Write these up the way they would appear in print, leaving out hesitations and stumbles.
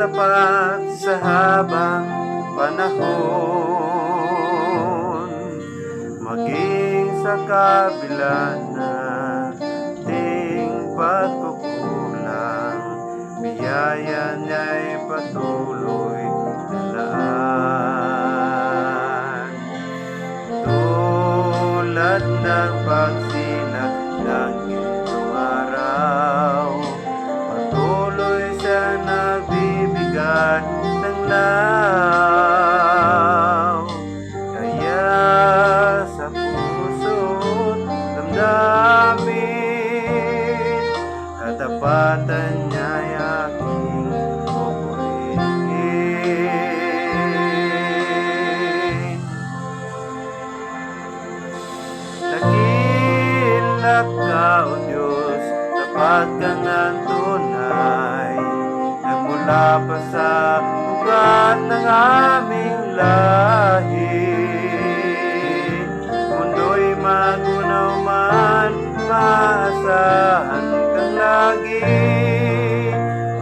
katapat sa habang panahon, maging sa kabila nating pagkukulang, biyaya niya'y patuloy nalaan. Tulad ng pagsilag ng gintong araw, patuloy siya nagbibigay ng law. Kaya sa puso't damdamin, katapatan niya'y aking pupurihin. Dakilak ka, O Diyos, tapat ka ng tunay, nagmula pa sa ugat ng aming lahi. Mundo'y magunaw man, maasahan kang lagi,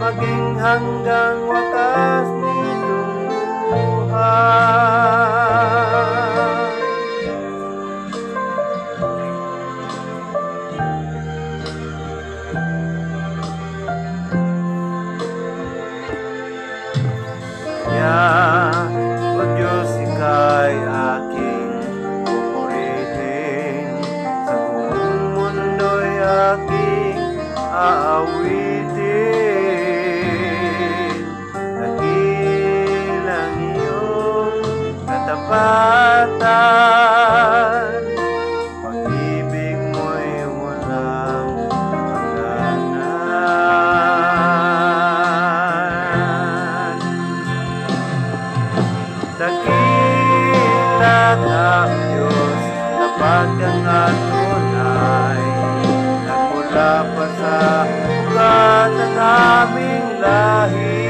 maging hanggang wakas nitong buhay. O Diyos, ika'y aking pupurihin, sa buong mundo'y aking aawitin. Dakilang iyong katapatan, pag-ibig mo'y walang hangganan. Dakila ka, O Diyos, tapat kang at tunay, nagmula pa sa ugat ng aming lahi.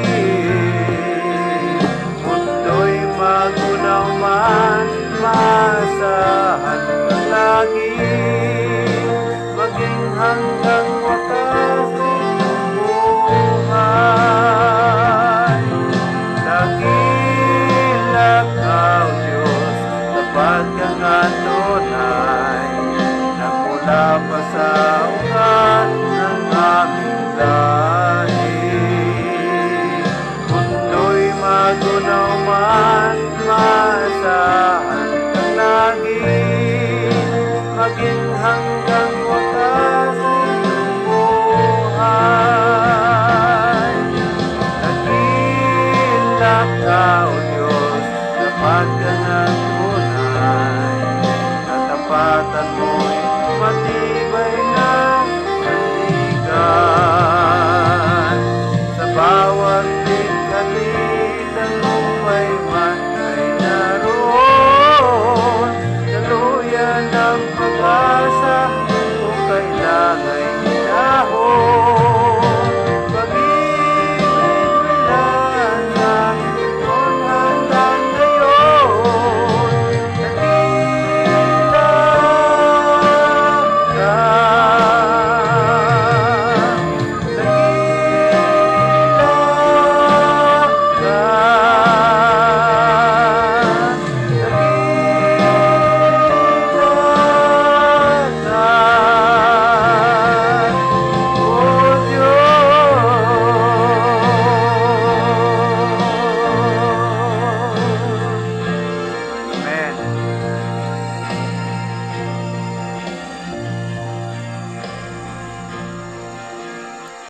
Mundo'y magunaw man, maasahan kang lagi, maging hanggang wakas nitong buhay. Dakila ka, O Diyos, tapat kang at tunay, nagmula pa sa ugat ng aming lahi. Mundo'y magunaw man, maasahan kang lagi, maging hanggang wakas nitong buhay. Dakila ka, O Diyos, tapat kang at